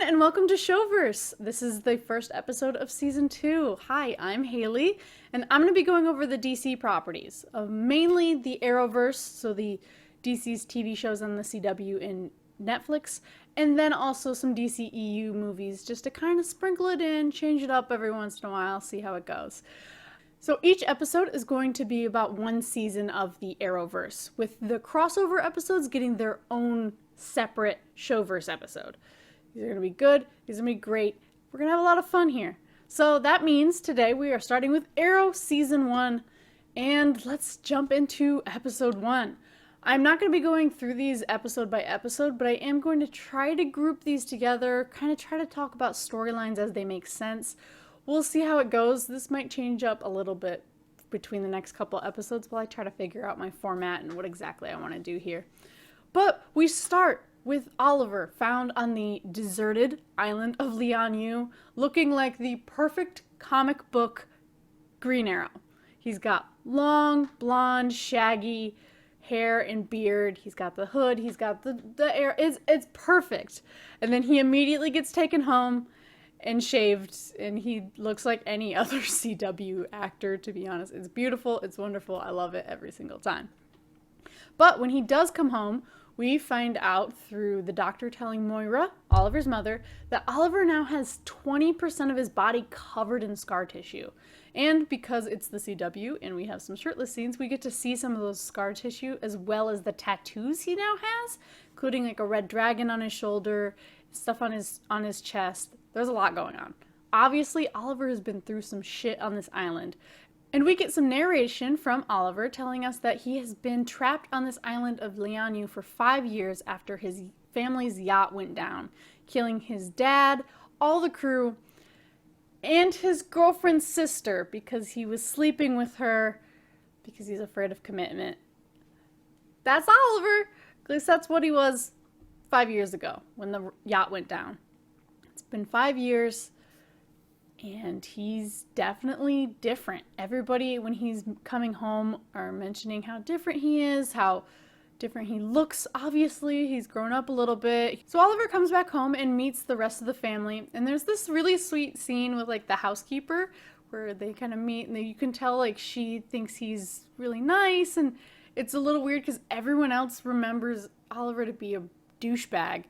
and welcome to Showverse. This is the first episode of season 2. Hi, I'm Haley, and I'm going to be going over the DC properties, mainly the Arrowverse, so the DC's TV shows on the CW and Netflix, and then also some DCEU movies, just to kind of sprinkle it in, change it up every once in a while, see how it goes. So each episode is going to be about one season of the Arrowverse, with the crossover episodes getting their own separate Showverse episode. These are going to be good. These are going to be great. We're going to have a lot of fun here. So that means today we are starting with Arrow Season 1. And let's jump into Episode 1. I'm not going to be going through these episode by episode, but I am going to try to group these together, kind of try to talk about storylines as they make sense. We'll see how it goes. This might change up a little bit between the next couple episodes while I try to figure out my format and what exactly I want to do here. But we start with Oliver, found on the deserted island of Lian, looking like the perfect comic book Green Arrow. He's got long, blonde, shaggy hair and beard. He's got the hood. He's got the air. It's perfect. And then he immediately gets taken home and shaved, and he looks like any other CW actor, to be honest. It's beautiful. It's wonderful. I love it every single time. But when he does come home, we find out through the doctor telling Moira, Oliver's mother, that Oliver now has 20% of his body covered in scar tissue. And because it's the CW and we have some shirtless scenes, we get to see some of those scar tissue as well as the tattoos he now has, including like a red dragon on his shoulder, stuff on his chest. There's a lot going on. Obviously, Oliver has been through some shit on this island. And we get some narration from Oliver telling us that he has been trapped on this island of Lian for 5 years after his family's yacht went down, killing his dad, all the crew, and his girlfriend's sister because he was sleeping with her because he's afraid of commitment. That's Oliver. At least that's what he was 5 years ago when the yacht went down. It's been 5 years. And he's definitely different. Everybody, when he's coming home, are mentioning how different he is, how different he looks. Obviously, he's grown up a little bit. So Oliver comes back home and meets the rest of the family. And there's this really sweet scene with like the housekeeper where they kind of meet, and you can tell like she thinks he's really nice. And it's a little weird because everyone else remembers Oliver to be a douchebag.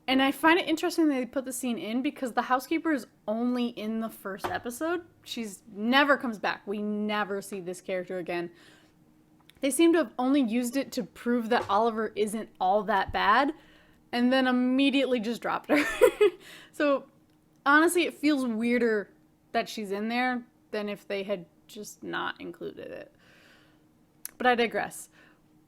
And I find it interesting that they put the scene in because the housekeeper is only in the first episode. She's never comes back. We never see this character again. They seem to have only used it to prove that Oliver isn't all that bad and then immediately just dropped her. So honestly, it feels weirder that she's in there than if they had just not included it. But I digress.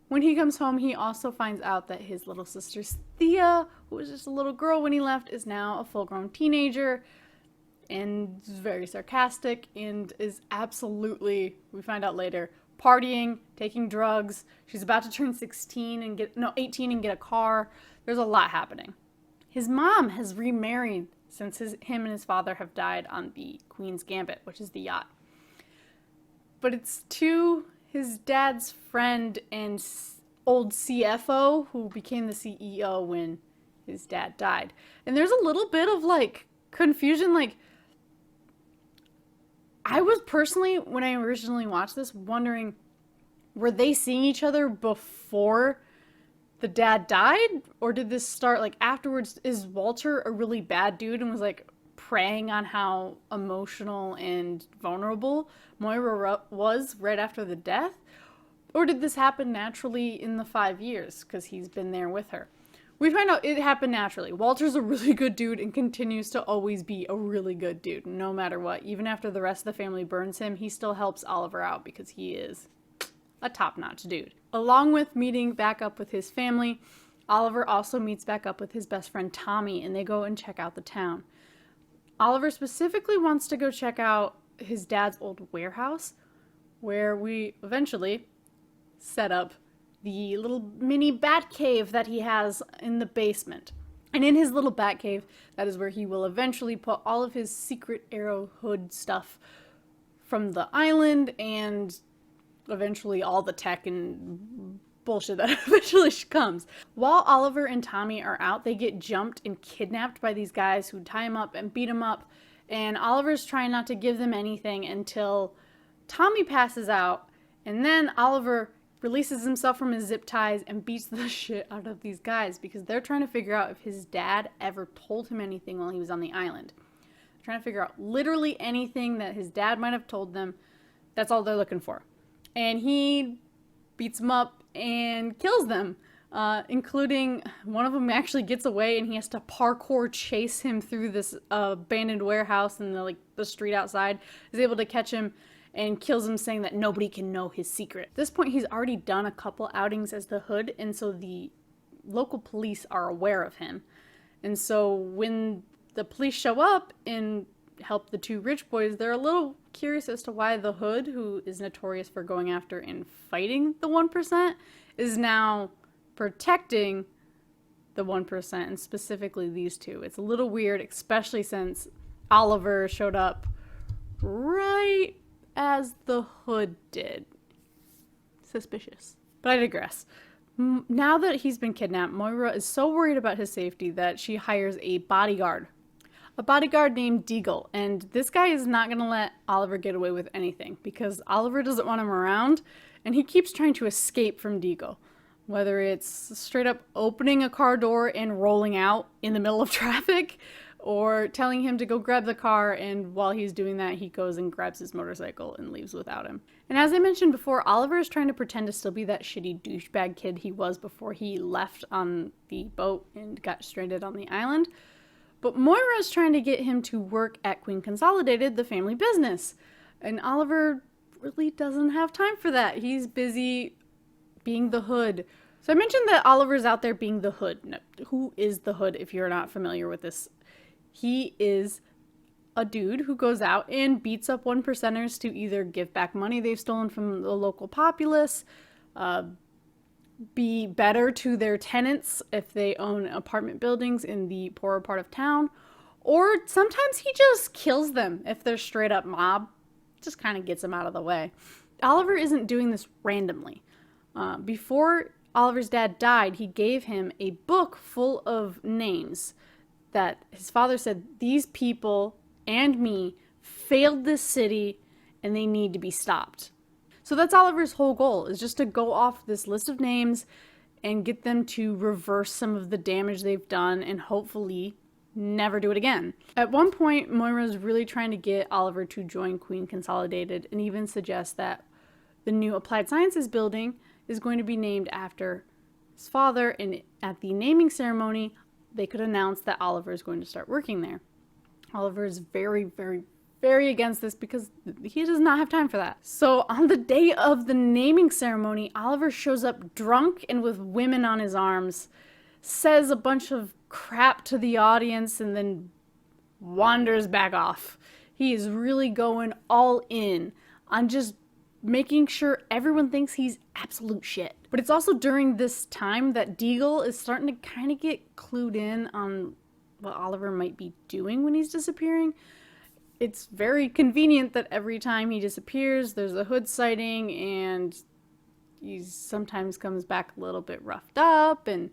When he comes home, he also finds out that his little sister Thea, who was just a little girl when he left, is now a full-grown teenager and is very sarcastic and is absolutely, we find out later, partying, taking drugs. She's about to turn 18 and get a car. There's a lot happening. His mom has remarried since him and his father have died on the Queen's Gambit, which is the yacht. But it's to his dad's friend and old CFO who became the CEO when his dad died. And there's a little bit of like confusion. Like, I was personally, when I originally watched this, wondering, were they seeing each other before the dad died? Or did this start like afterwards? Is Walter a really bad dude and was like preying on how emotional and vulnerable Moira was right after the death? Or did this happen naturally in the 5 years because he's been there with her? We find out it happened naturally. Walter's a really good dude and continues to always be a really good dude no matter what. Even after the rest of the family burns him, he still helps Oliver out because he is a top-notch dude. Along with meeting back up with his family, Oliver also meets back up with his best friend Tommy, and they go and check out the town. Oliver specifically wants to go check out his dad's old warehouse, where we eventually set up the little mini bat cave that he has in the basement. And in his little bat cave, that is where he will eventually put all of his secret Arrow hood stuff from the island and eventually all the tech and bullshit that eventually comes. While Oliver and Tommy are out, they get jumped and kidnapped by these guys who tie him up and beat him up. And Oliver's trying not to give them anything until Tommy passes out. And then Oliver releases himself from his zip ties and beats the shit out of these guys because they're trying to figure out if his dad ever told him anything while he was on the island. They're trying to figure out literally anything that his dad might have told them. That's all they're looking for. And he beats them up and kills them, including one of them actually gets away and he has to parkour chase him through this abandoned warehouse and the street outside. Is able to catch him and kills him, saying that nobody can know his secret. At this point, he's already done a couple outings as the Hood, and so the local police are aware of him. And so when the police show up and help the two rich boys, they're a little curious as to why the Hood, who is notorious for going after and fighting the 1%, is now protecting the 1%, and specifically these two. It's a little weird, especially since Oliver showed up right as the Hood did. Suspicious. But I digress. Now that he's been kidnapped, Moira is so worried about his safety that she hires a bodyguard. A bodyguard named Deagle. And this guy is not going to let Oliver get away with anything because Oliver doesn't want him around and he keeps trying to escape from Deagle. Whether it's straight up opening a car door and rolling out in the middle of traffic, or telling him to go grab the car, and while he's doing that, he goes and grabs his motorcycle and leaves without him. And as I mentioned before, Oliver is trying to pretend to still be that shitty douchebag kid he was before he left on the boat and got stranded on the island. But Moira is trying to get him to work at Queen Consolidated, the family business. And Oliver really doesn't have time for that. He's busy being the Hood. So I mentioned that Oliver's out there being the Hood. Now, who is the Hood if you're not familiar with this? He is a dude who goes out and beats up 1%ers to either give back money they've stolen from the local populace, be better to their tenants if they own apartment buildings in the poorer part of town, or sometimes he just kills them if they're straight up mob. Just kind of gets them out of the way. Oliver isn't doing this randomly. Before Oliver's dad died, he gave him a book full of names that his father said, these people and me failed this city and they need to be stopped. So that's Oliver's whole goal, is just to go off this list of names and get them to reverse some of the damage they've done and hopefully never do it again. At one point, Moira's really trying to get Oliver to join Queen Consolidated and even suggest that the new Applied Sciences building is going to be named after his father, and at the naming ceremony, they could announce that Oliver is going to start working there. Oliver is very, very, very against this because he does not have time for that. So on the day of the naming ceremony, Oliver shows up drunk and with women on his arms, says a bunch of crap to the audience, and then wanders back off. He is really going all in on just making sure everyone thinks he's absolute shit. But it's also during this time that Deagle is starting to kind of get clued in on what Oliver might be doing when he's disappearing. It's very convenient that every time he disappears, there's a Hood sighting, and he sometimes comes back a little bit roughed up, and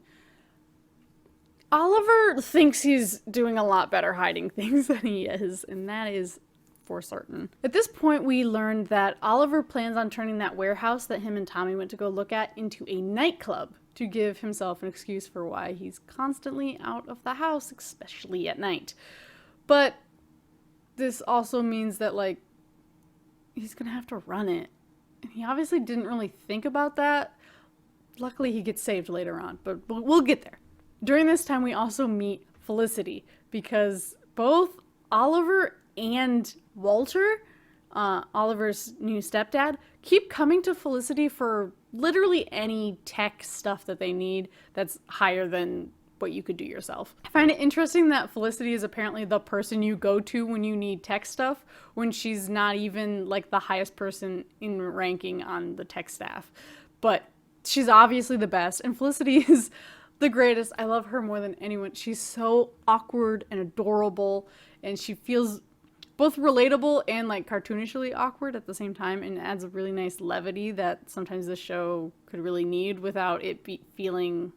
Oliver thinks he's doing a lot better hiding things than he is, and that is for certain. At this point, we learned that Oliver plans on turning that warehouse that him and Tommy went to go look at into a nightclub to give himself an excuse for why he's constantly out of the house, especially at night. But this also means that, like, he's gonna have to run it. And he obviously didn't really think about that. Luckily, he gets saved later on, but we'll get there. During this time, we also meet Felicity, because both Oliver and Walter, Oliver's new stepdad, keep coming to Felicity for literally any tech stuff that they need that's higher than what you could do yourself. I find it interesting that Felicity is apparently the person you go to when you need tech stuff, when she's not even like the highest person in ranking on the tech staff. But she's obviously the best, and Felicity is the greatest. I love her more than anyone. She's so awkward and adorable, and she feels both relatable and like cartoonishly awkward at the same time, and adds a really nice levity that sometimes the show could really need without it feeling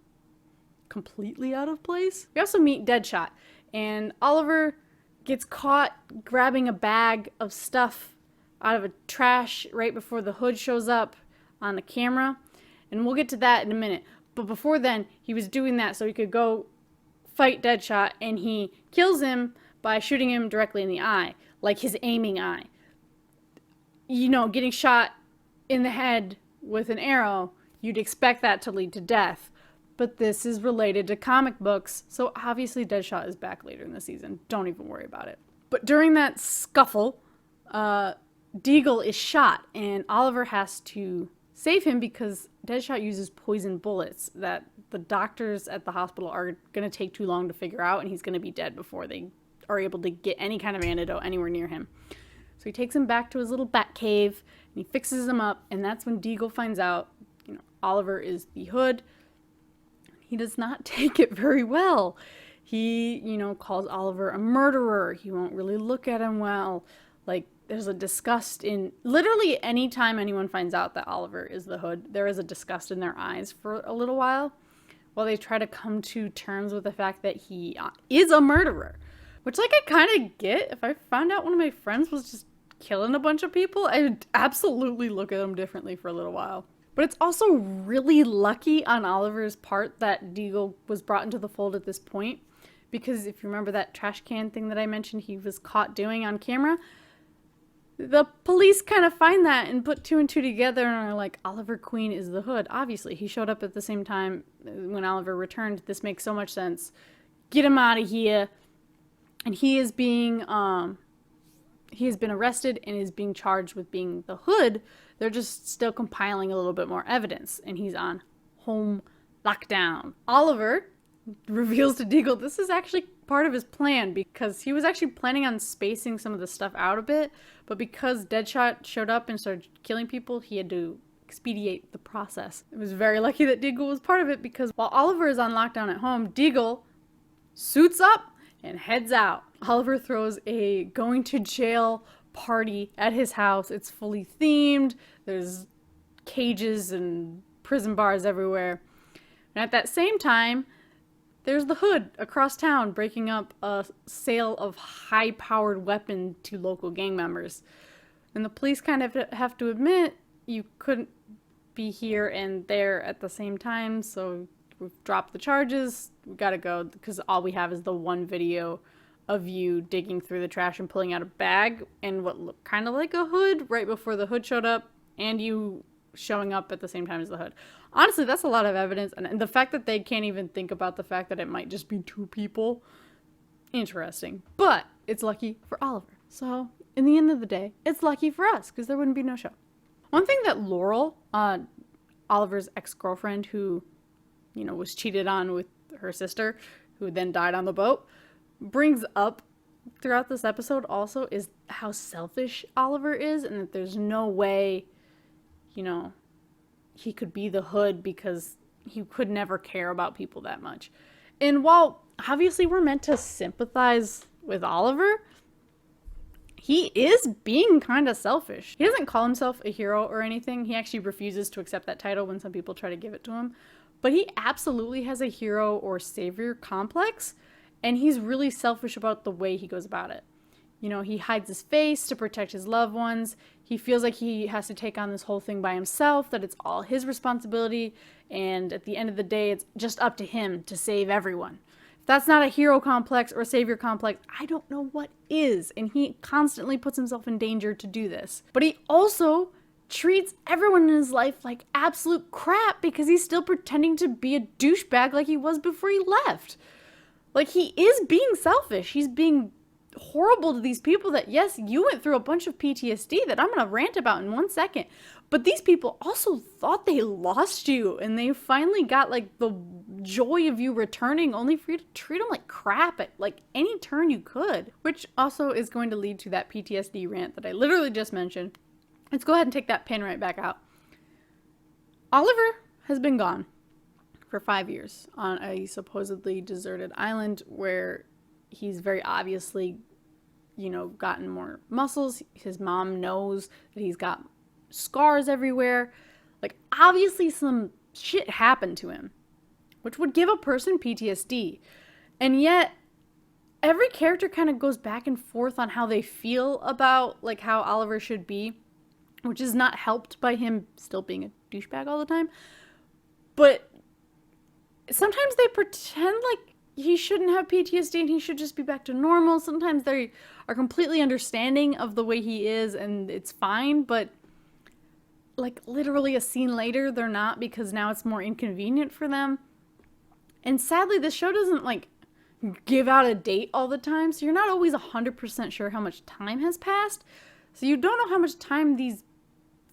completely out of place. We also meet Deadshot, and Oliver gets caught grabbing a bag of stuff out of a trash right before the Hood shows up on the camera, and we'll get to that in a minute. But before then, he was doing that so he could go fight Deadshot, and he kills him by shooting him directly in the eye, like his aiming eye. You know, getting shot in the head with an arrow, you'd expect that to lead to death. But this is related to comic books, so obviously Deadshot is back later in the season. Don't even worry about it. But during that scuffle, Deagle is shot, and Oliver has to save him because Deadshot uses poison bullets that the doctors at the hospital are going to take too long to figure out, and he's going to be dead before they are able to get any kind of antidote anywhere near him. So he takes him back to his little bat cave, and he fixes him up, and that's when Deagle finds out, Oliver is the Hood. He does not take it very well. He, calls Oliver a murderer. He won't really look at him well. Like, there's a disgust in literally any time anyone finds out that Oliver is the Hood, there is a disgust in their eyes for a little while they try to come to terms with the fact that he is a murderer. Which, I kind of get. If I found out one of my friends was just killing a bunch of people, I would absolutely look at them differently for a little while. But it's also really lucky on Oliver's part that Deagle was brought into the fold at this point. Because if you remember that trash can thing that I mentioned he was caught doing on camera, the police kind of find that and put two and two together and are like, Oliver Queen is the Hood. Obviously, he showed up at the same time when Oliver returned. This makes so much sense. Get him out of here. And he has been arrested and is being charged with being the Hood. They're just still compiling a little bit more evidence, and he's on home lockdown. Oliver reveals to Deagle this is actually part of his plan, because he was actually planning on spacing some of the stuff out a bit, but because Deadshot showed up and started killing people, he had to expedite the process. It was very lucky that Deagle was part of it, because while Oliver is on lockdown at home, Deagle suits up and heads out. Oliver throws a going to jail party at his house. It's fully themed. There's cages and prison bars everywhere. And at that same time, there's the Hood across town breaking up a sale of high-powered weapon to local gang members. And the police kind of have to admit you couldn't be here and there at the same time, so we've dropped the charges. We gotta go, because all we have is the one video of you digging through the trash and pulling out a bag and what looked kind of like a hood right before the Hood showed up, and you showing up at the same time as the Hood. Honestly, that's a lot of evidence, and the fact that they can't even think about the fact that it might just be two people, interesting. But it's lucky for Oliver. So, in the end of the day, it's lucky for us, because there wouldn't be no show. One thing that Laurel, Oliver's ex-girlfriend who, was cheated on with her sister, who then died on the boat, brings up throughout this episode also is how selfish Oliver is, and that there's no way, he could be the Hood, because he could never care about people that much. And while obviously we're meant to sympathize with Oliver, he is being kind of selfish. He doesn't call himself a hero or anything. He actually refuses to accept that title when some people try to give it to him. But he absolutely has a hero or savior complex, and he's really selfish about the way he goes about it. He hides his face to protect his loved ones. He feels like he has to take on this whole thing by himself, that it's all his responsibility, and at the end of the day, it's just up to him to save everyone. If that's not a hero complex or a savior complex, I don't know what is, and he constantly puts himself in danger to do this. But he also treats everyone in his life like absolute crap, because he's still pretending to be a douchebag like he was before he left. Like, he is being selfish. He's being horrible to these people that, yes, you went through a bunch of PTSD that I'm going to rant about in 1 second. But these people also thought they lost you, and they finally got, the joy of you returning, only for you to treat them like crap at, any turn you could. Which also is going to lead to that PTSD rant that I literally just mentioned. Let's go ahead and take that pin right back out. Oliver has been gone for 5 years on a supposedly deserted island where he's very obviously gotten more muscles. His mom knows that he's got scars everywhere. Like, obviously some shit happened to him, which would give a person PTSD. And yet, every character kind of goes back and forth on how they feel about, like, how Oliver should be, which is not helped by him still being a douchebag all the time. But sometimes they pretend like he shouldn't have PTSD and he should just be back to normal. Sometimes they are completely understanding of the way he is and it's fine, but like literally a scene later, they're not, because now it's more inconvenient for them. And sadly, the show doesn't like give out a date all the time, so you're not always 100% sure how much time has passed. So you don't know how much time these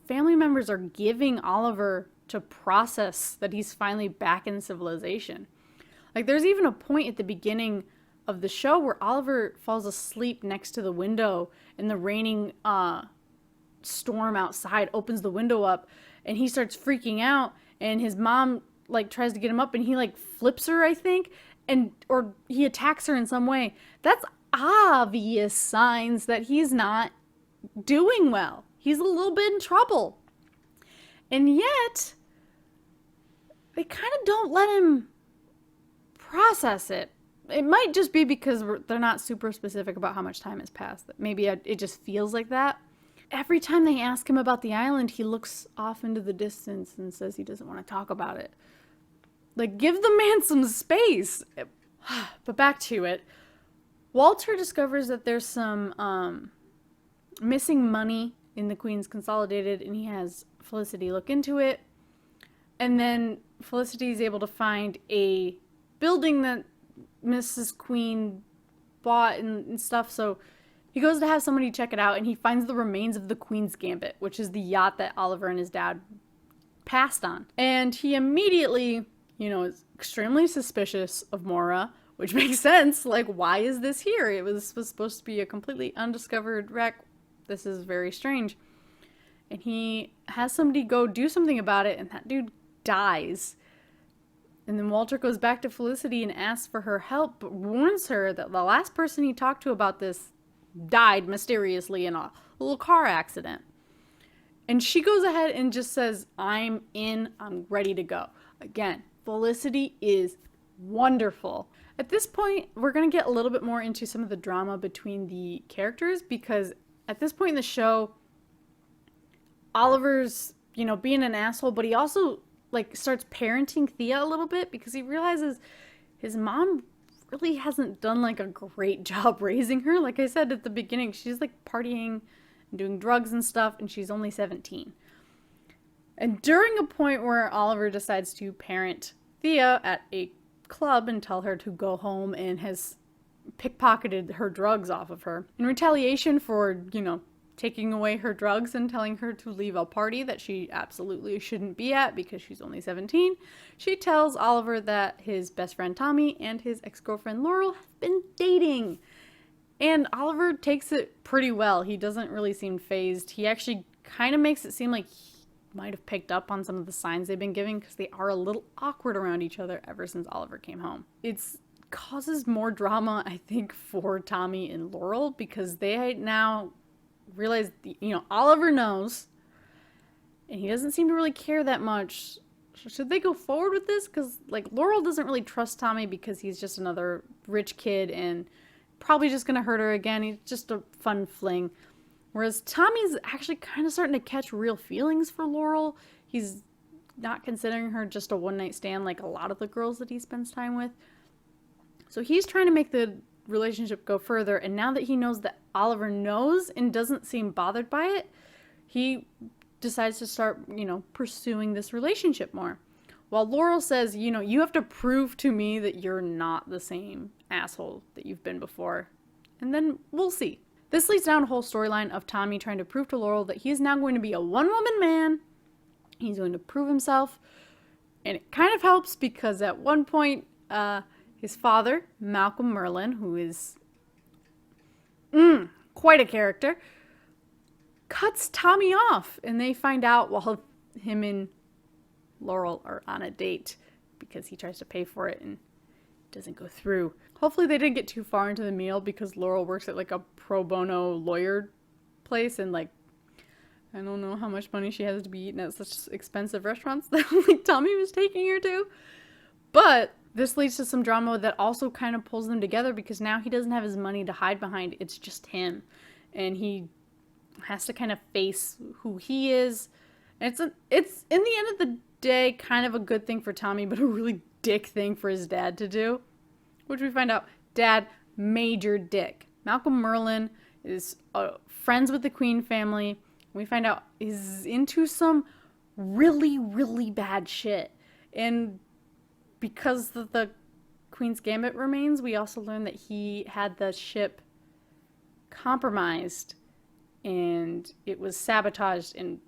family members are giving Oliver to process that he's finally back in civilization. Like, there's even a point at the beginning of the show where Oliver falls asleep next to the window and the raining storm outside opens the window up and he starts freaking out, and his mom like tries to get him up and he like flips her, I think, or he attacks her in some way. That's obvious signs that he's not doing well. He's a little bit in trouble. And yet, they kind of don't let him process it. It might just be because they're not super specific about how much time has passed. Maybe it just feels like that. Every time they ask him about the island, he looks off into the distance and says he doesn't want to talk about it. Like, give the man some space. But back to it. Walter discovers that there's some missing money in the Queen's Consolidated, and he has Felicity look into it. And then Felicity is able to find a building that Mrs. Queen bought and stuff, so he goes to have somebody check it out, and he finds the remains of the Queen's Gambit, which is the yacht that Oliver and his dad passed on. And he immediately, is extremely suspicious of Mora, which makes sense. Like, why is this here? It was supposed to be a completely undiscovered wreck. This is very strange. And he has somebody go do something about it, and that dude dies. And then Walter goes back to Felicity and asks for her help, but warns her that the last person he talked to about this died mysteriously in a little car accident. And she goes ahead and just says, I'm ready to go. Again, Felicity is wonderful. At this point, we're going to get a little bit more into some of the drama between the characters, because at this point in the show, Oliver's, being an asshole, but he also starts parenting Thea a little bit, because he realizes his mom really hasn't done a great job raising her. Like I said at the beginning, she's partying and doing drugs and stuff, and she's only 17. And during a point where Oliver decides to parent Thea at a club and tell her to go home, and has pickpocketed her drugs off of her in retaliation for, taking away her drugs and telling her to leave a party that she absolutely shouldn't be at because she's only 17, she tells Oliver that his best friend Tommy and his ex-girlfriend Laurel have been dating. And Oliver takes it pretty well. He doesn't really seem fazed. He actually kind of makes it seem like he might have picked up on some of the signs they've been giving, because they are a little awkward around each other ever since Oliver came home. It's causes more drama, I think, for Tommy and Laurel, because they now realize, Oliver knows, and he doesn't seem to really care that much. Should they go forward with this? Because, Laurel doesn't really trust Tommy because he's just another rich kid and probably just going to hurt her again. He's just a fun fling. Whereas Tommy's actually kind of starting to catch real feelings for Laurel. He's not considering her just a one-night stand like a lot of the girls that he spends time with. So he's trying to make the relationship go further, and now that he knows that Oliver knows and doesn't seem bothered by it, he decides to start, pursuing this relationship more. While Laurel says, you have to prove to me that you're not the same asshole that you've been before, and then we'll see. This leads down a whole storyline of Tommy trying to prove to Laurel that he's now going to be a one-woman man. He's going to prove himself, and it kind of helps because at one point, his father, Malcolm Merlin, who is quite a character, cuts Tommy off, and they find out while him and Laurel are on a date because he tries to pay for it, and doesn't go through. Hopefully they didn't get too far into the meal because Laurel works at like a pro bono lawyer place, and like I don't know how much money she has to be eating at such expensive restaurants that like Tommy was taking her to. But this leads to some drama that also kind of pulls them together because now he doesn't have his money to hide behind. It's just him. And he has to kind of face who he is. And it's in the end of the day kind of a good thing for Tommy, but a really dick thing for his dad to do. Which we find out, dad, major dick. Malcolm Merlyn is friends with the Queen family. We find out he's into some really, really bad shit. And because the Queen's Gambit remains, we also learn that he had the ship compromised and it was sabotaged and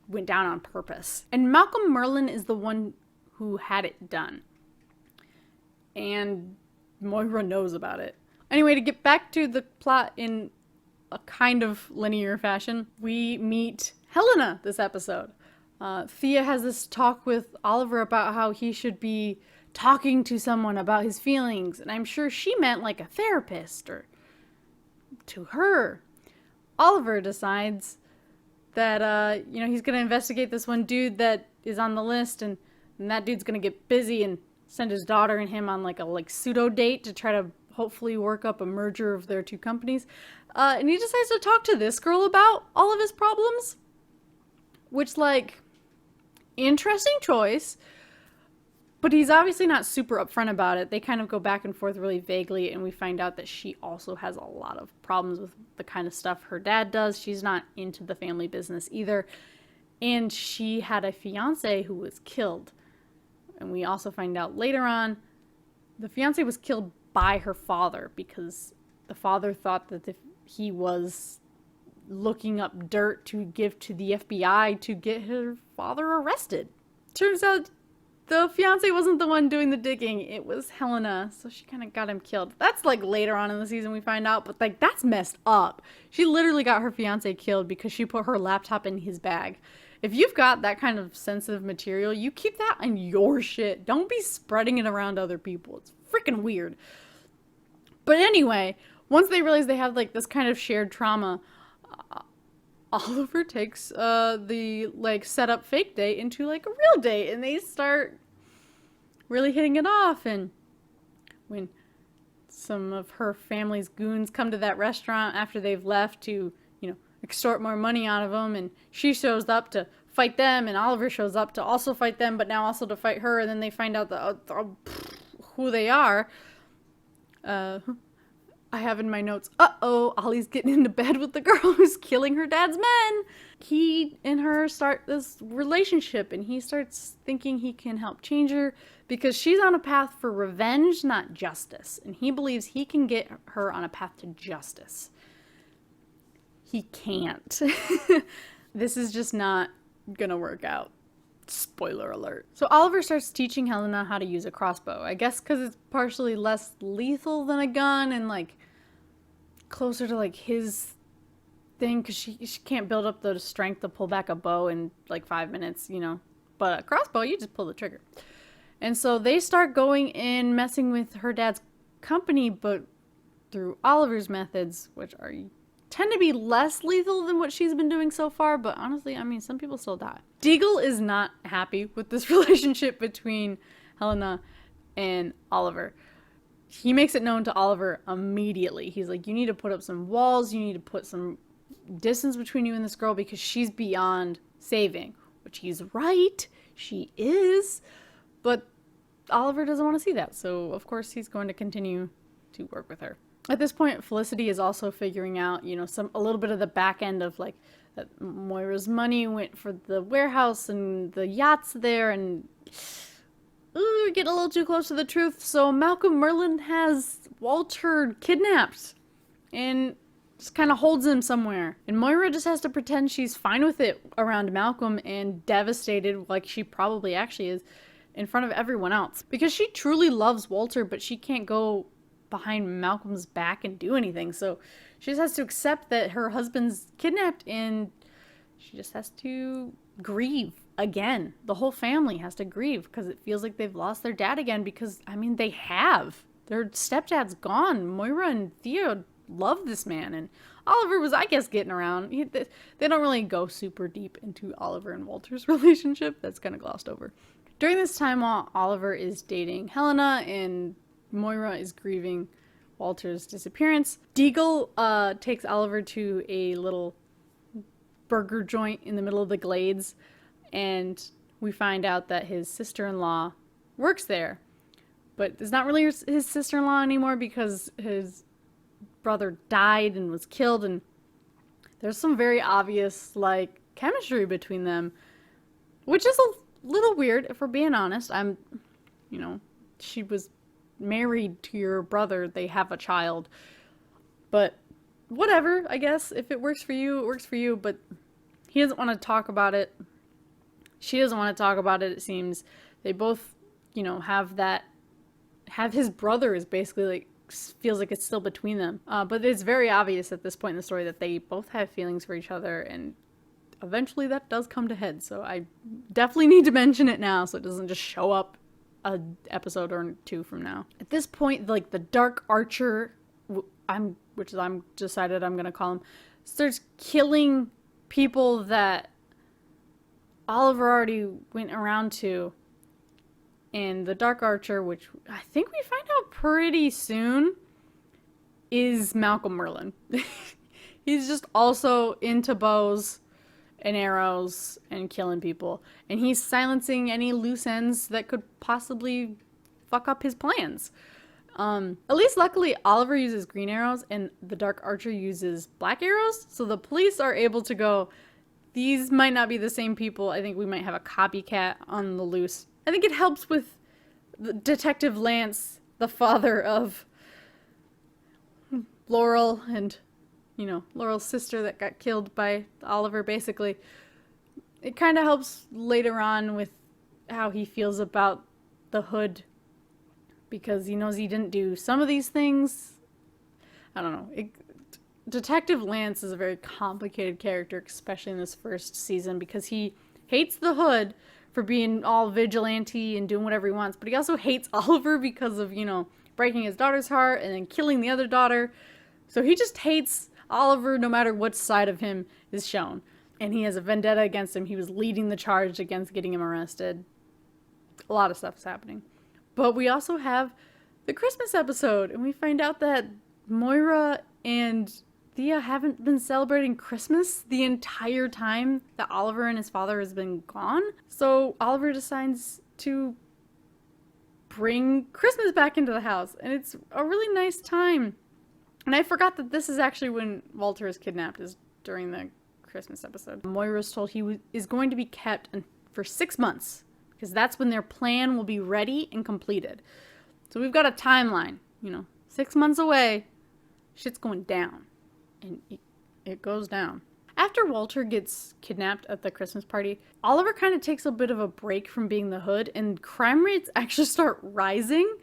went down on purpose. And Malcolm Merlyn is the one who had it done. And Moira knows about it. Anyway, to get back to the plot in a kind of linear fashion, we meet Helena this episode. Thea has this talk with Oliver about how he should be talking to someone about his feelings, and I'm sure she meant like a therapist or to her. Oliver decides that, he's going to investigate this one dude that is on the list, and that dude's going to get busy and send his daughter and him on like a pseudo date to try to hopefully work up a merger of their two companies. And he decides to talk to this girl about all of his problems, which interesting choice, but he's obviously not super upfront about it. They kind of go back and forth really vaguely, and we find out that she also has a lot of problems with the kind of stuff her dad does. She's not into the family business either, and she had a fiance who was killed. And we also find out later on the fiance was killed by her father because the father thought that he was looking up dirt to give to the FBI to get her father arrested. Turns out the fiance wasn't the one doing the digging. It was Helena. So she kind of got him killed. That's later on in the season we find out, but that's messed up. She literally got her fiance killed because she put her laptop in his bag. If you've got that kind of sensitive material, you keep that on your shit. Don't be spreading it around other people. It's freaking weird. But anyway, once they realize they have this kind of shared trauma, Oliver takes the set up fake date into a real date, and they start really hitting it off. And when some of her family's goons come to that restaurant after they've left to extort more money out of them, and she shows up to fight them, and Oliver shows up to also fight them, but now also to fight her, and then they find out who they are. I have in my notes, Ollie's getting into bed with the girl who's killing her dad's men. He and her start this relationship, and he starts thinking he can help change her because she's on a path for revenge, not justice. And he believes he can get her on a path to justice. He can't. This is just not gonna work out. Spoiler alert. So Oliver starts teaching Helena how to use a crossbow. I guess because it's partially less lethal than a gun and closer to his thing, because she can't build up the strength to pull back a bow in 5 minutes, But a crossbow, you just pull the trigger. And so they start going in messing with her dad's company, but through Oliver's methods, which tend to be less lethal than what she's been doing so far, but honestly, some people still die. Deagle is not happy with this relationship between Helena and Oliver. He makes it known to Oliver immediately. He's like, you need to put up some walls, you need to put some distance between you and this girl because she's beyond saving, which he's right, she is, but Oliver doesn't want to see that, so of course he's going to continue to work with her. At this point, Felicity is also figuring out, a little bit of the back end of that Moira's money went for the warehouse and the yachts there, and get a little too close to the truth. So Malcolm Merlyn has Walter kidnapped and just kind of holds him somewhere. And Moira just has to pretend she's fine with it around Malcolm and devastated, like she probably actually is, in front of everyone else. Because she truly loves Walter, but she can't go behind Malcolm's back and do anything. So she just has to accept that her husband's kidnapped and she just has to grieve again. The whole family has to grieve because it feels like they've lost their dad again because, I mean, they have. Their stepdad's gone. Moira and Thea love this man, and Oliver was, I guess, getting around. They don't really go super deep into Oliver and Walter's relationship. That's kind of glossed over. During this time, while Oliver is dating Helena and Moira is grieving Walter's disappearance, Deagle takes Oliver to a little burger joint in the middle of the Glades, and we find out that his sister-in-law works there. But it's not really his sister-in-law anymore because his brother died and was killed, and there's some very obvious, like, chemistry between them, which is a little weird, if we're being honest. She was married to your brother, they have a child, but whatever, I guess. If it works for you, it works for you, but he doesn't want to talk about it. She doesn't want to talk about it, it seems. They both, have his brother is basically, like, feels like it's still between them. But it's very obvious at this point in the story that they both have feelings for each other, and eventually that does come to head. So I definitely need to mention it now so it doesn't just show up an episode or two from now. At this point, like, the Dark Archer, which I'm decided I'm going to call him, starts killing people that Oliver already went around to. And the Dark Archer, which I think we find out pretty soon, is Malcolm Merlyn. He's just also into bows and arrows and killing people. And he's silencing any loose ends that could possibly fuck up his plans. At least luckily Oliver uses green arrows and the Dark Archer uses black arrows. So the police are able to go, these might not be the same people. I think we might have a copycat on the loose. I think it helps with Detective Lance, the father of Laurel and, Laurel's sister that got killed by Oliver, basically. It kind of helps later on with how he feels about the Hood, because he knows he didn't do some of these things. I don't know. Detective Lance is a very complicated character, especially in this first season, because he hates the Hood for being all vigilante and doing whatever he wants, but he also hates Oliver because of, breaking his daughter's heart and then killing the other daughter. So he just hates Oliver no matter what side of him is shown. And he has a vendetta against him. He was leading the charge against getting him arrested. A lot of stuff is happening. But we also have the Christmas episode, and we find out that Moira and Thea haven't been celebrating Christmas the entire time that Oliver and his father has been gone. So Oliver decides to bring Christmas back into the house, and it's a really nice time. And I forgot that this is actually when Walter is kidnapped, is during the Christmas episode. Moira is told he is going to be kept for 6 months, because that's when their plan will be ready and completed. So we've got a timeline, 6 months away, shit's going down. And it goes down. After Walter gets kidnapped at the Christmas party, Oliver kind of takes a bit of a break from being the Hood, and crime rates actually start rising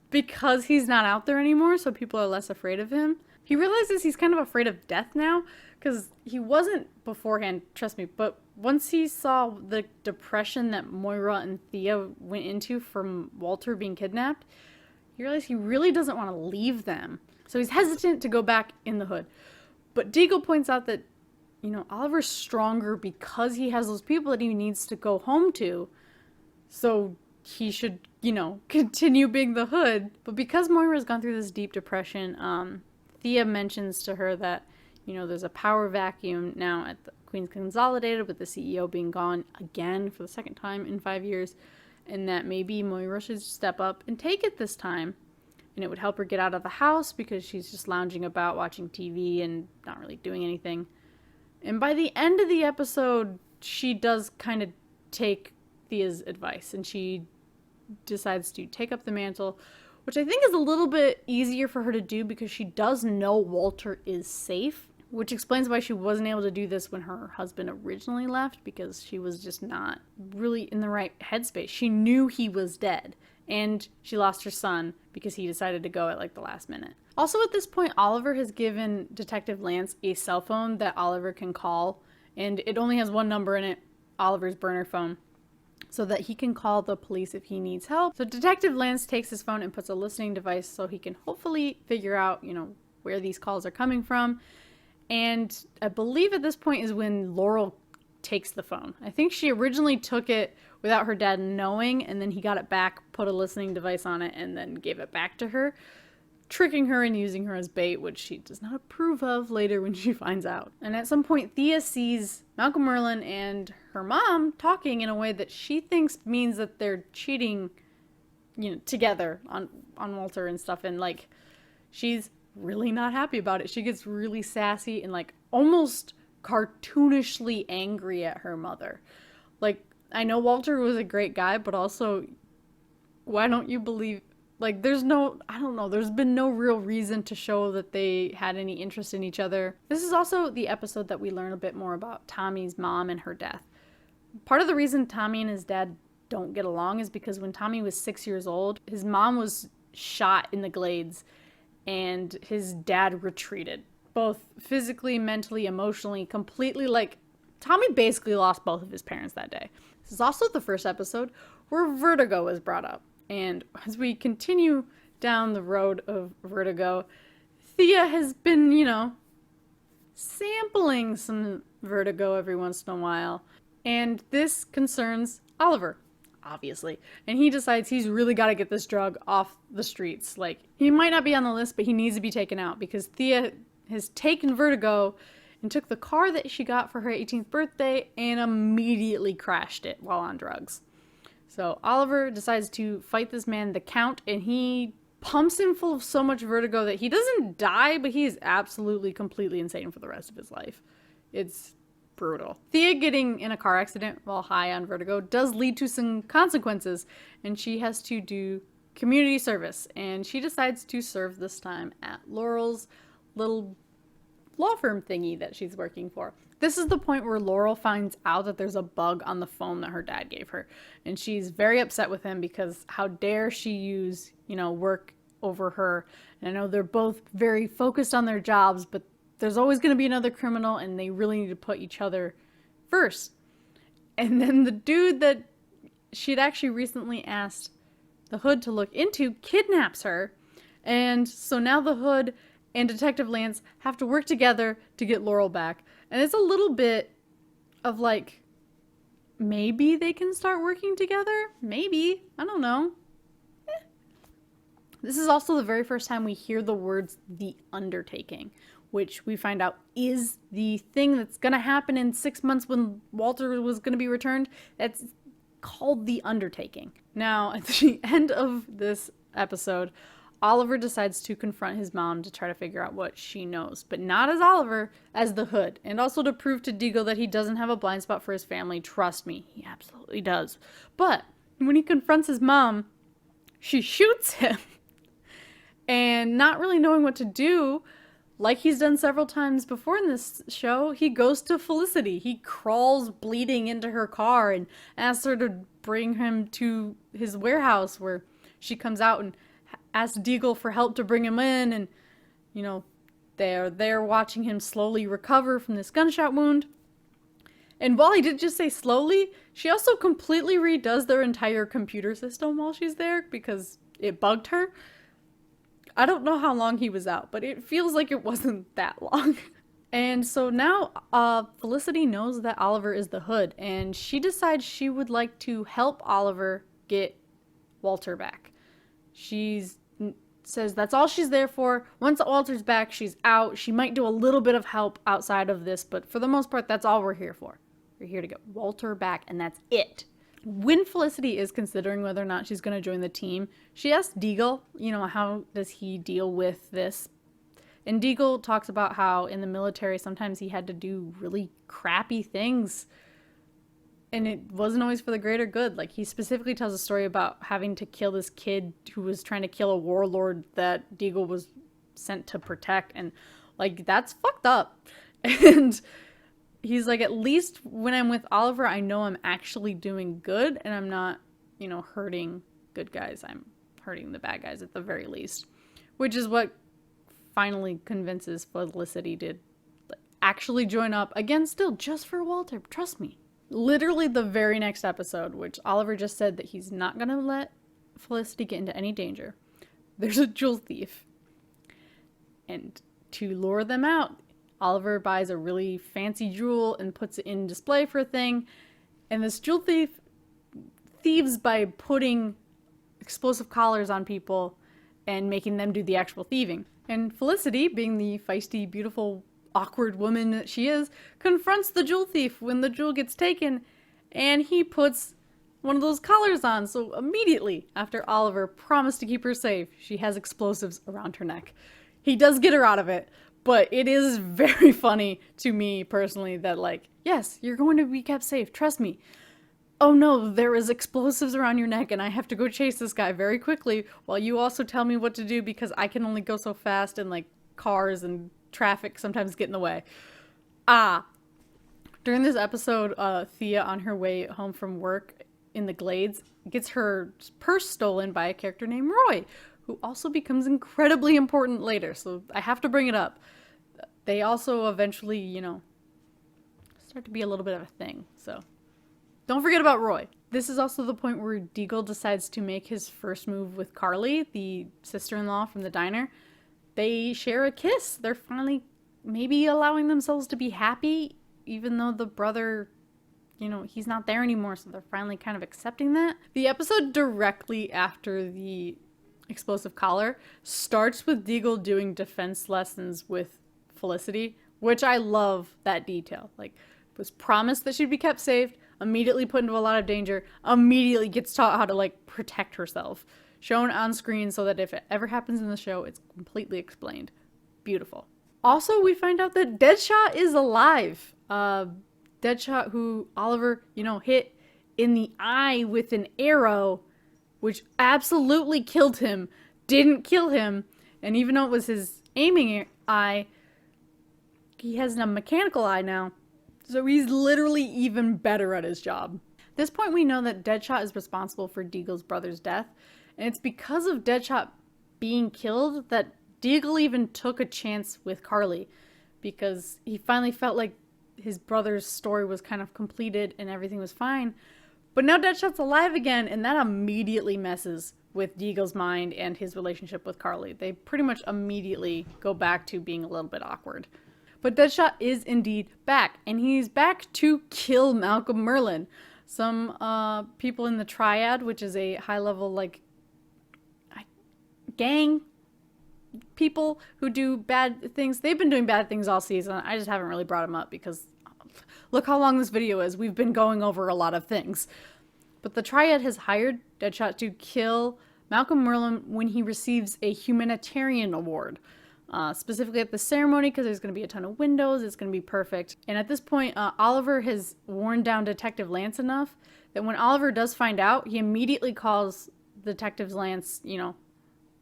because he's not out there anymore, so people are less afraid of him. He realizes he's kind of afraid of death now, because he wasn't beforehand, trust me, but once he saw the depression that Moira and Thea went into from Walter being kidnapped, he realized he really doesn't want to leave them. So he's hesitant to go back in the Hood. But Deagle points out that, Oliver's stronger because he has those people that he needs to go home to. So he should, continue being the Hood. But because Moira's gone through this deep depression, Thea mentions to her that, there's a power vacuum now at the Queen's Consolidated with the CEO being gone again for the second time in 5 years. And that maybe Moira should step up and take it this time. And it would help her get out of the house because she's just lounging about watching TV and not really doing anything. And by the end of the episode, she does kind of take Thea's advice, and she decides to take up the mantle, which I think is a little bit easier for her to do because she does know Walter is safe, which explains why she wasn't able to do this when her husband originally left, because she was just not really in the right headspace. She knew he was dead. And she lost her son because he decided to go at the last minute. Also at this point, Oliver has given Detective Lance a cell phone that Oliver can call. And it only has one number in it. Oliver's burner phone so that he can call the police if he needs help. So Detective Lance takes his phone and puts a listening device so he can hopefully figure out, where these calls are coming from. And I believe at this point is when Laurel takes the phone. I think she originally took it without her dad knowing, and then he got it back, put a listening device on it, and then gave it back to her, tricking her and using her as bait, which she does not approve of later when she finds out. And at some point, Thea sees Malcolm Merlyn and her mom talking in a way that she thinks means that they're cheating, together on Walter and stuff. And, she's really not happy about it. She gets really sassy and, almost cartoonishly angry at her mother. I know Walter was a great guy, but also, why don't you believe... there's been no real reason to show that they had any interest in each other. This is also the episode that we learn a bit more about Tommy's mom and her death. Part of the reason Tommy and his dad don't get along is because when Tommy was 6 years old, his mom was shot in the Glades and his dad retreated. Both physically, mentally, emotionally, completely, Tommy basically lost both of his parents that day. This is also the first episode where vertigo is brought up. And as we continue down the road of vertigo, Thea has been, sampling some vertigo every once in a while. And this concerns Oliver, obviously. And he decides he's really got to get this drug off the streets. He might not be on the list, but he needs to be taken out because Thea has taken vertigo and took the car that she got for her 18th birthday and immediately crashed it while on drugs. So Oliver decides to fight this man, the Count, and he pumps him full of so much vertigo that he doesn't die, but he is absolutely, completely insane for the rest of his life. It's brutal. Thea getting in a car accident while high on vertigo does lead to some consequences, and she has to do community service, and she decides to serve this time at Laurel's little law firm thingy that she's working for. This is the point where Laurel finds out that there's a bug on the phone that her dad gave her. And she's very upset with him because how dare she use, work over her. And I know they're both very focused on their jobs, but there's always going to be another criminal and they really need to put each other first. And then the dude that she'd actually recently asked the Hood to look into kidnaps her. And so now the Hood and Detective Lance have to work together to get Laurel back. And it's a little bit of maybe they can start working together? Maybe. I don't know. This is also the very first time we hear the words the undertaking, which we find out is the thing that's going to happen in 6 months when Walter was going to be returned. That's called the undertaking. Now, at the end of this episode, Oliver decides to confront his mom to try to figure out what she knows, but not as Oliver, as the Hood, and also to prove to Deagle that he doesn't have a blind spot for his family. Trust me, he absolutely does. But when he confronts his mom, she shoots him, and not really knowing what to do, like he's done several times before in this show, he goes to Felicity. He crawls bleeding into her car and asks her to bring him to his warehouse, where she comes out and asks Deagle for help to bring him in, and, they're there watching him slowly recover from this gunshot wound. And while he did just say slowly, she also completely redoes their entire computer system while she's there because it bugged her. I don't know how long he was out, but it feels like it wasn't that long. And so now Felicity knows that Oliver is the Hood, and she decides she would like to help Oliver get Walter back. She says that's all she's there for. Once Walter's back, she's out. She might do a little bit of help outside of this, but for the most part, that's all we're here for. We're here to get Walter back, and that's it. When Felicity is considering whether or not she's going to join the team, she asks Deagle, how does he deal with this? And Deagle talks about how in the military, sometimes he had to do really crappy things, and it wasn't always for the greater good. He specifically tells a story about having to kill this kid who was trying to kill a warlord that Deagle was sent to protect. And, that's fucked up. And he's like, at least when I'm with Oliver, I know I'm actually doing good. And I'm not, hurting good guys. I'm hurting the bad guys at the very least. Which is what finally convinces Felicity to actually join up. Again, still just for Walter. Trust me. Literally the very next episode, which Oliver just said that he's not going to let Felicity get into any danger, there's a jewel thief. And to lure them out, Oliver buys a really fancy jewel and puts it in display for a thing. And this jewel thief thieves by putting explosive collars on people and making them do the actual thieving. And Felicity, being the feisty, beautiful, awkward woman that she is, confronts the jewel thief when the jewel gets taken, and he puts one of those collars on. So immediately after Oliver promised to keep her safe, she has explosives around her neck. He does get her out of it, but it is very funny to me personally that, like, yes, you're going to be kept safe, trust me. Oh no, there is explosives around your neck and I have to go chase this guy very quickly while you also tell me what to do because I can only go so fast and, like, cars and traffic sometimes get in the way. During this episode, Thea, on her way home from work in the Glades, gets her purse stolen by a character named Roy, who also becomes incredibly important later, so I have to bring it up. They also eventually, you know, start to be a little bit of a thing, so don't forget about Roy. This is also the point where Deagle decides to make his first move with Carly, the sister-in-law from the diner. They share a kiss. They're finally maybe allowing themselves to be happy, even though the brother, you know, he's not there anymore, so they're finally kind of accepting that. The episode directly after the explosive collar starts with Deagle doing defense lessons with Felicity, which I love that detail. Like, was promised that she'd be kept safe, immediately put into a lot of danger, immediately gets taught how to, like, protect herself. Shown on screen so that if it ever happens in the show, it's completely explained. Beautiful. Also, we find out that Deadshot is alive. Deadshot, who Oliver, you know, hit in the eye with an arrow, which absolutely killed him, didn't kill him, and even though it was his aiming eye, he has a mechanical eye now. So he's literally even better at his job. At this point, we know that Deadshot is responsible for Deagle's brother's death, and it's because of Deadshot being killed that Deagle even took a chance with Carly, because he finally felt like his brother's story was kind of completed and everything was fine. But now Deadshot's alive again, and that immediately messes with Deagle's mind and his relationship with Carly. They pretty much immediately go back to being a little bit awkward. But Deadshot is indeed back, and he's back to kill Malcolm Merlyn. Some people in the Triad, which is a high-level, like, gang people who do bad things. They've been doing bad things all season. I just haven't really brought them up because look how long this video is. We've been going over a lot of things. But the Triad has hired Deadshot to kill Malcolm Merlyn when he receives a humanitarian award. Specifically at the ceremony, because there's going to be a ton of windows. It's going to be perfect. And at this point, Oliver has worn down Detective Lance enough that when Oliver does find out, he immediately calls Detective Lance, you know,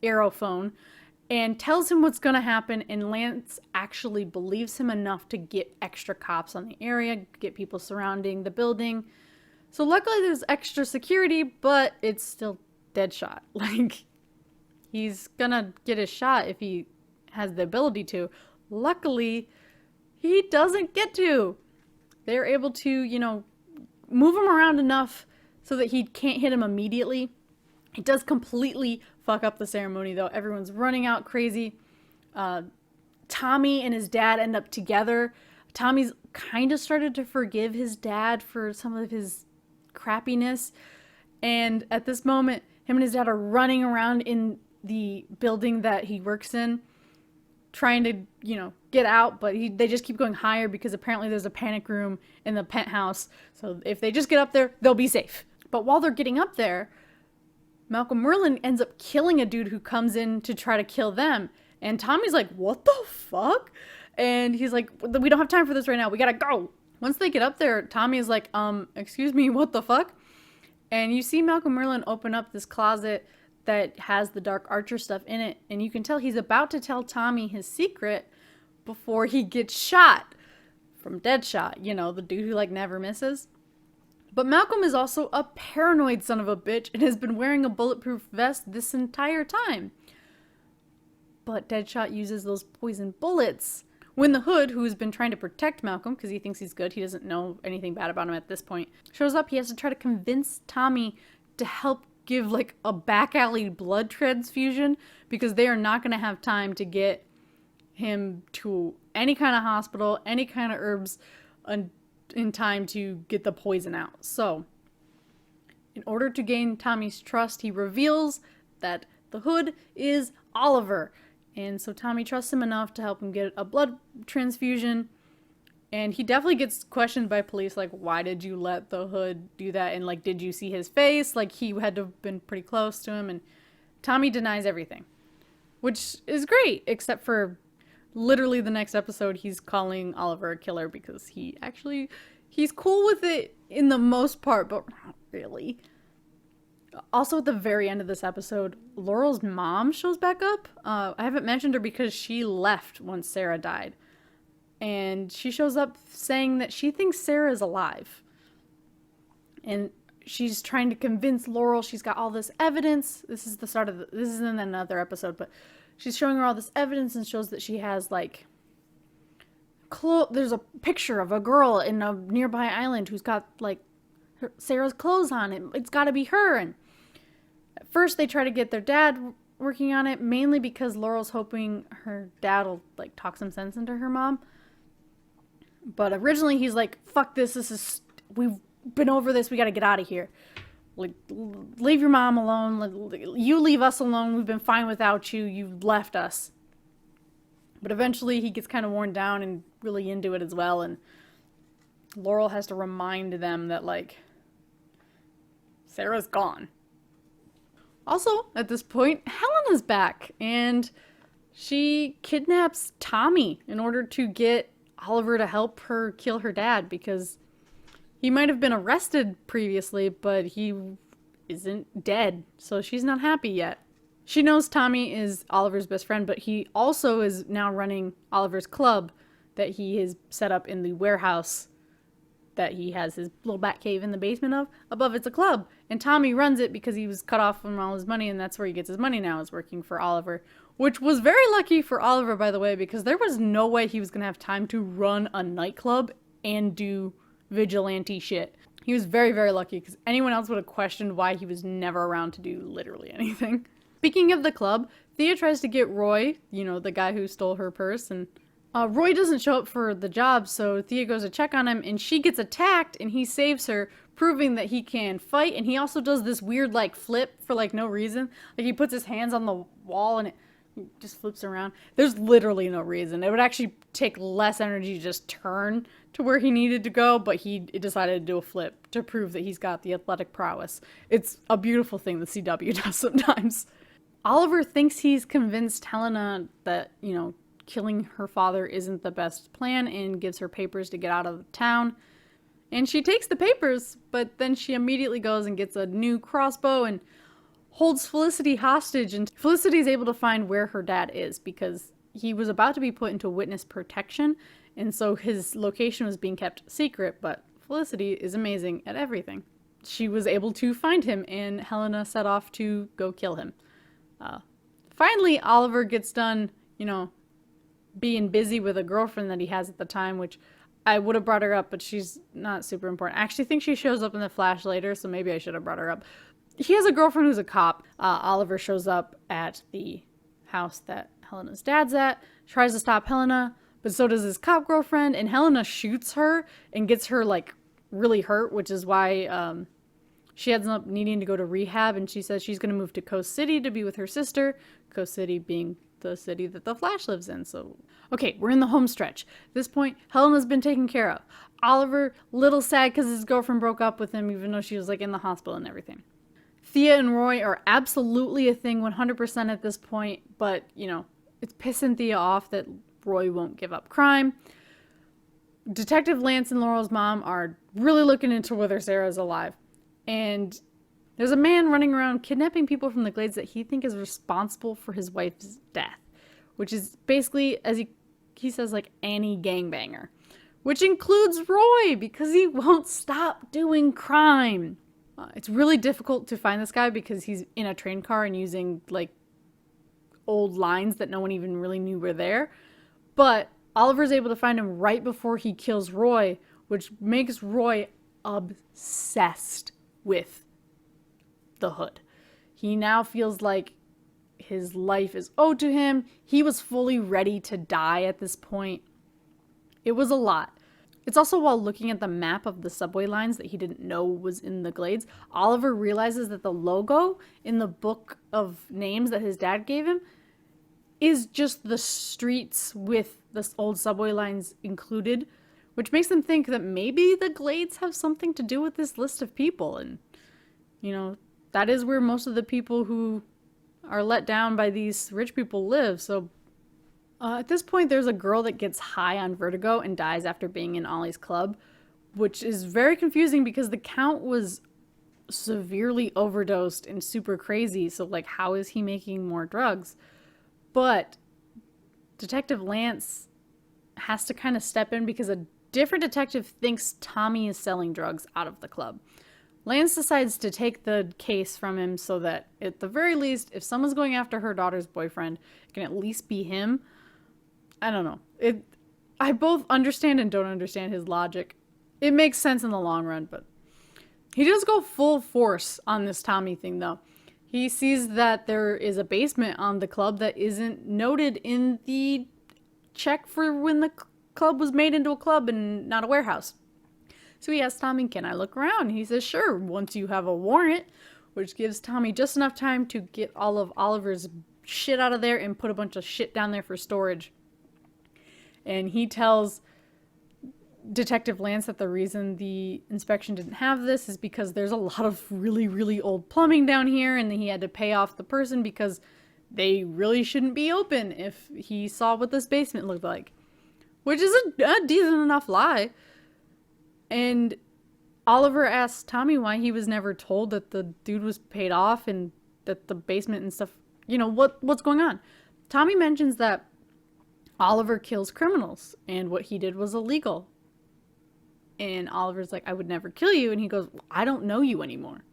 Arrow phone, and tells him what's going to happen. And Lance actually believes him enough to get extra cops on the area, get people surrounding the building. So luckily there's extra security, but it's still Deadshot. Like, he's gonna get his shot if he has the ability to. Luckily, he doesn't get to. They're able to, you know, move him around enough so that he can't hit him immediately. It does completely fuck up the ceremony, though. Everyone's running out crazy. Tommy and his dad end up together. Tommy's kind of started to forgive his dad for some of his crappiness. And at this moment, him and his dad are running around in the building that he works in, trying to, you know, get out, but they just keep going higher because apparently there's a panic room in the penthouse. So if they just get up there, they'll be safe. But while they're getting up there, Malcolm Merlyn ends up killing a dude who comes in to try to kill them. And Tommy's like, what the fuck? And he's like, we don't have time for this right now. We gotta go. Once they get up there, Tommy is like, excuse me, what the fuck? And you see Malcolm Merlyn open up this closet that has the Dark Archer stuff in it. And you can tell he's about to tell Tommy his secret before he gets shot from Deadshot. You know, the dude who, like, never misses. But Malcolm is also a paranoid son of a bitch and has been wearing a bulletproof vest this entire time. But Deadshot uses those poison bullets, when the Hood, who's been trying to protect Malcolm because he thinks he's good, he doesn't know anything bad about him at this point, shows up, he has to try to convince Tommy to help give like a back alley blood transfusion because they are not going to have time to get him to any kind of hospital, any kind of herbs in time to get the poison out. So in order to gain Tommy's trust, he reveals that the Hood is Oliver. And so Tommy trusts him enough to help him get a blood transfusion. And he definitely gets questioned by police, like, why did you let the Hood do that? And, like, did you see his face? Like, he had to have been pretty close to him. And Tommy denies everything, which is great, except for literally the next episode, he's calling Oliver a killer because he's cool with it in the most part, but not really. Also, at the very end of this episode, Laurel's mom shows back up. I haven't mentioned her because she left once Sarah died. And she shows up saying that she thinks Sarah is alive. And she's trying to convince Laurel she's got all this evidence. This is in another episode, but she's showing her all this evidence and shows that she has, like, there's a picture of a girl in a nearby island who's got, like, Sarah's clothes on it. It's got to be her. And at first they try to get their dad working on it, mainly because Laurel's hoping her dad will, like, talk some sense into her mom. But originally he's like, fuck this, we've been over this, we gotta get out of here. Like, leave your mom alone, you leave us alone, we've been fine without you, you left us. But eventually he gets kind of worn down and really into it as well, and Laurel has to remind them that, like, Sarah's gone. Also, at this point, Helena's back, and she kidnaps Tommy in order to get Oliver to help her kill her dad, because he might have been arrested previously, but he isn't dead, so she's not happy yet. She knows Tommy is Oliver's best friend, but he also is now running Oliver's club that he has set up in the warehouse that he has his little bat cave in the basement of. Above it's a club, and Tommy runs it because he was cut off from all his money, and that's where he gets his money now, is working for Oliver. Which was very lucky for Oliver, by the way, because there was no way he was going to have time to run a nightclub and do vigilante shit. He was very, very lucky, because anyone else would have questioned why he was never around to do literally anything. Speaking of the club, Thea tries to get Roy, you know, the guy who stole her purse, and Roy doesn't show up for the job, so Thea goes to check on him, and she gets attacked, and he saves her, proving that he can fight, and he also does this weird, like, flip for, like, no reason. Like, he puts his hands on the wall, and it just flips around. There's literally no reason. It would actually take less energy to just turn to where he needed to go, but he decided to do a flip to prove that he's got the athletic prowess. It's a beautiful thing the CW does sometimes. Oliver thinks he's convinced Helena that, you know, killing her father isn't the best plan, and gives her papers to get out of the town. And she takes the papers, but then she immediately goes and gets a new crossbow and holds Felicity hostage, and Felicity is able to find where her dad is because he was about to be put into witness protection, and so his location was being kept secret, but Felicity is amazing at everything. She was able to find him, and Helena set off to go kill him. Finally, Oliver gets done, you know, being busy with a girlfriend that he has at the time, which I would have brought her up, but she's not super important. I actually think she shows up in the Flash later, so maybe I should have brought her up. He has a girlfriend who's a cop. Oliver shows up at the house that Helena's dad's at, tries to stop Helena, but so does his cop girlfriend, and Helena shoots her and gets her, like, really hurt, which is why she ends up needing to go to rehab, and she says she's going to move to Coast City to be with her sister, Coast City being the city that the Flash lives in. So, okay, we're in the home stretch. At this point, Helena's been taken care of. Oliver, little sad because his girlfriend broke up with him, even though she was, like, in the hospital and everything. Thea and Roy are absolutely a thing 100% at this point, but, you know, it's pissing Thea off that Roy won't give up crime. Detective Lance and Laurel's mom are really looking into whether Sarah's alive. And there's a man running around kidnapping people from the Glades that he thinks is responsible for his wife's death, which is basically, as he says, like, any gangbanger, which includes Roy because he won't stop doing crime. It's really difficult to find this guy because he's in a train car and using, like, old lines that no one even really knew were there. But Oliver's able to find him right before he kills Roy, which makes Roy obsessed with the Hood. He now feels like his life is owed to him. He was fully ready to die at this point. It was a lot. It's also while looking at the map of the subway lines that he didn't know was in the glades, Oliver realizes that the logo in the book of names that his dad gave him is just the streets with the old subway lines included, which makes them think that maybe the glades have something to do with this list of people. And, you know, that is where most of the people who are let down by these rich people live. So at this point, there's a girl that gets high on vertigo and dies after being in Ollie's club, which is very confusing because the Count was severely overdosed and super crazy. So, like, how is he making more drugs? But Detective Lance has to kind of step in because a different detective thinks Tommy is selling drugs out of the club. Lance decides to take the case from him so that, at the very least, if someone's going after her daughter's boyfriend, it can at least be him. I don't know. I both understand and don't understand his logic. It makes sense in the long run, but he does go full force on this Tommy thing, though. He sees that there is a basement on the club that isn't noted in the check for when the club was made into a club and not a warehouse. So he asks Tommy, can I look around? He says, sure, once you have a warrant, which gives Tommy just enough time to get all of Oliver's shit out of there and put a bunch of shit down there for storage. And he tells Detective Lance that the reason the inspection didn't have this is because there's a lot of really, really old plumbing down here, and he had to pay off the person because they really shouldn't be open if he saw what this basement looked like. Which is a decent enough lie. And Oliver asks Tommy why he was never told that the dude was paid off and that the basement and stuff, you know, what's going on. Tommy mentions that Oliver kills criminals and what he did was illegal. And Oliver's like, I would never kill you. And he goes, well, I don't know you anymore.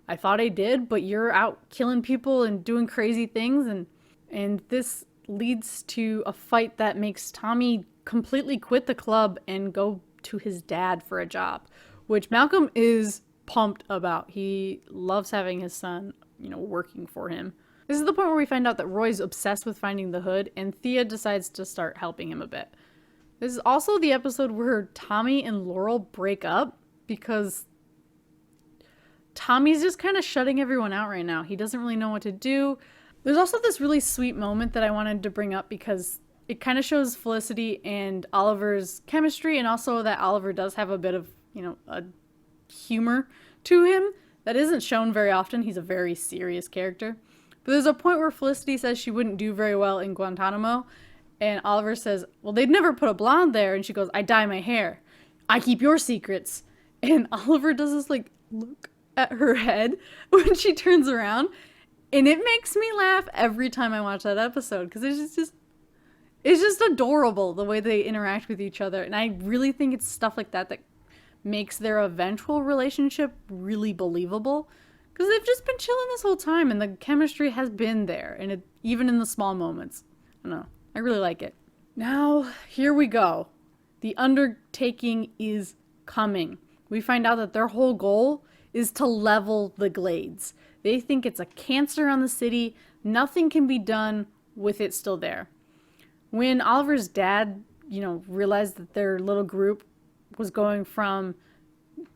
I thought I did, but you're out killing people and doing crazy things. And this leads to a fight that makes Tommy completely quit the club and go to his dad for a job, which Malcolm is pumped about. He loves having his son, you know, working for him. This is the point where we find out that Roy's obsessed with finding the Hood, and Thea decides to start helping him a bit. This is also the episode where Tommy and Laurel break up because Tommy's just kind of shutting everyone out right now. He doesn't really know what to do. There's also this really sweet moment that I wanted to bring up because it kind of shows Felicity and Oliver's chemistry, and also that Oliver does have a bit of, you know, a humor to him that isn't shown very often. He's a very serious character. But there's a point where Felicity says she wouldn't do very well in Guantanamo, and Oliver says, well, they'd never put a blonde there, and she goes, I dye my hair. I keep your secrets. And Oliver does this, like, look at her head when she turns around, and it makes me laugh every time I watch that episode, because it's just adorable the way they interact with each other, and I really think it's stuff like that that makes their eventual relationship really believable. Because they've just been chilling this whole time, and the chemistry has been there, and even in the small moments. I don't know. I really like it. Now, here we go. The undertaking is coming. We find out that their whole goal is to level the glades. They think it's a cancer on the city. Nothing can be done with it still there. When Oliver's dad, you know, realized that their little group was going from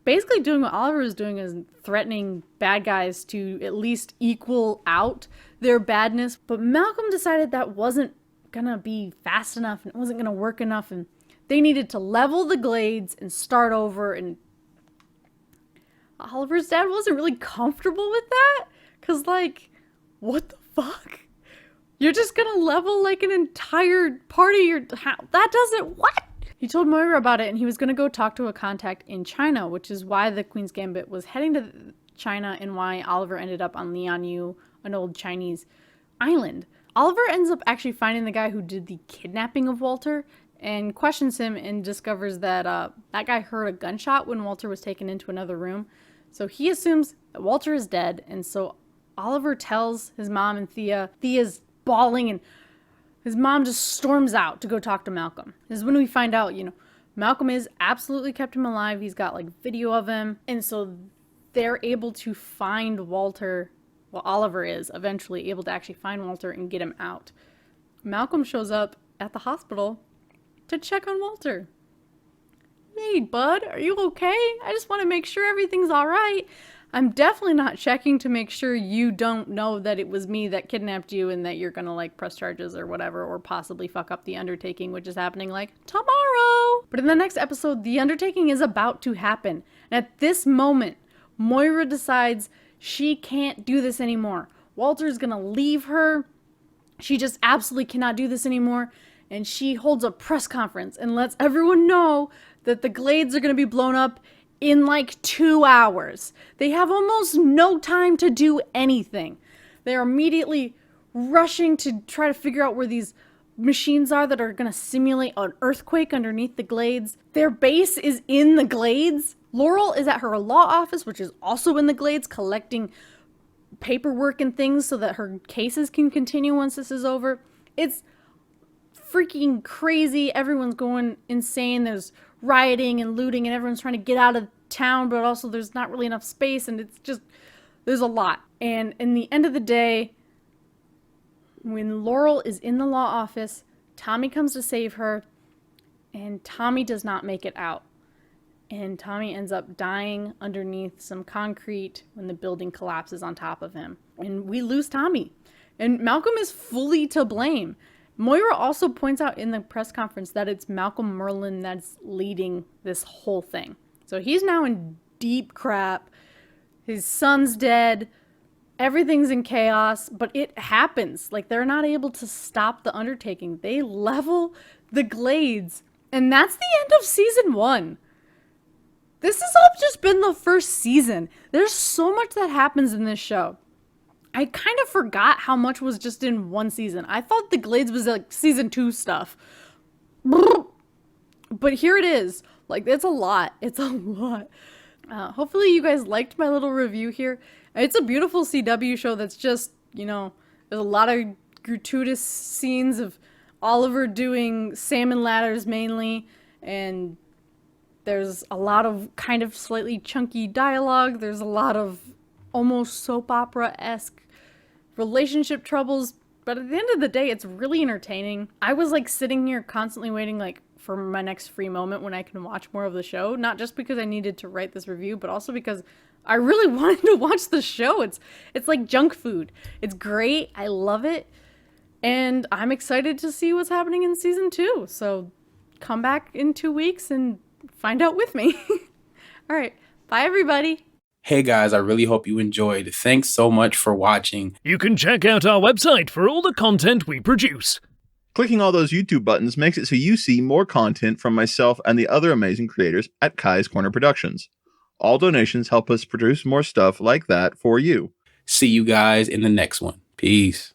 basically doing what Oliver was doing, is threatening bad guys to at least equal out their badness. But Malcolm decided that wasn't gonna be fast enough and it wasn't gonna work enough, and they needed to level the glades and start over. And Oliver's dad wasn't really comfortable with that, because, like, what the fuck? You're just gonna level, like, an entire part of your that doesn't, what? He told Moira about it, and he was gonna go talk to a contact in China, which is why the Queen's Gambit was heading to China and why Oliver ended up on Lianyu, an old Chinese island. Oliver ends up actually finding the guy who did the kidnapping of Walter and questions him and discovers that that guy heard a gunshot when Walter was taken into another room. So he assumes that Walter is dead, and so Oliver tells his mom and Thea. Thea's bawling and his mom just storms out to go talk to Malcolm. This is when we find out, Malcolm is absolutely kept him alive. He's got like video of him. And so they're able to find Walter. Well, Oliver is eventually able to actually find Walter and get him out. Malcolm shows up at the hospital to check on Walter. Hey, bud, are you okay? I just want to make sure everything's all right. I'm definitely not checking to make sure you don't know that it was me that kidnapped you and that you're going to like press charges or whatever, or possibly fuck up the undertaking, which is happening like tomorrow. But in the next episode, the undertaking is about to happen. And at this moment, Moira decides she can't do this anymore. Walter's going to leave her. She just absolutely cannot do this anymore. And she holds a press conference and lets everyone know that the Glades are going to be blown up in like 2 hours. They have almost no time to do anything. They're immediately rushing to try to figure out where these machines are that are going to simulate an earthquake underneath the Glades. Their base is in the Glades. Laurel is at her law office, which is also in the Glades, collecting paperwork and things so that her cases can continue once this is over. It's freaking crazy. Everyone's going insane. There's rioting and looting and everyone's trying to get out of town, but also there's not really enough space and it's just, there's a lot. And in the end of the day, when Laurel is in the law office, Tommy comes to save her and Tommy does not make it out. And Tommy ends up dying underneath some concrete when the building collapses on top of him. And we lose Tommy. And Malcolm is fully to blame. Moira also points out in the press conference that it's Malcolm Merlyn that's leading this whole thing. So he's now in deep crap. His son's dead. Everything's in chaos, but it happens. Like, they're not able to stop the undertaking. They level the Glades. And that's the end of season 1. This has all just been the first season. There's so much that happens in this show. I kind of forgot how much was just in one season. I thought the Glades was like season 2 stuff. But here it is. Like, it's a lot. It's a lot. Hopefully you guys liked my little review here. It's a beautiful CW show that's just, there's a lot of gratuitous scenes of Oliver doing salmon ladders mainly, and there's a lot of kind of slightly chunky dialogue. There's a lot of almost soap opera-esque relationship troubles, but at the end of the day, it's really entertaining. I was like sitting here constantly waiting like for my next free moment when I can watch more of the show, not just because I needed to write this review, but also because I really wanted to watch the show. It's like junk food. It's great. I love it. And I'm excited to see what's happening in season 2. So come back in 2 weeks and find out with me. All right. Bye, everybody. Hey guys, I really hope you enjoyed. Thanks so much for watching. You can check out our website for all the content we produce. Clicking all those YouTube buttons makes it so you see more content from myself and the other amazing creators at Kai's Corner Productions. All donations help us produce more stuff like that for you. See you guys in the next one. Peace.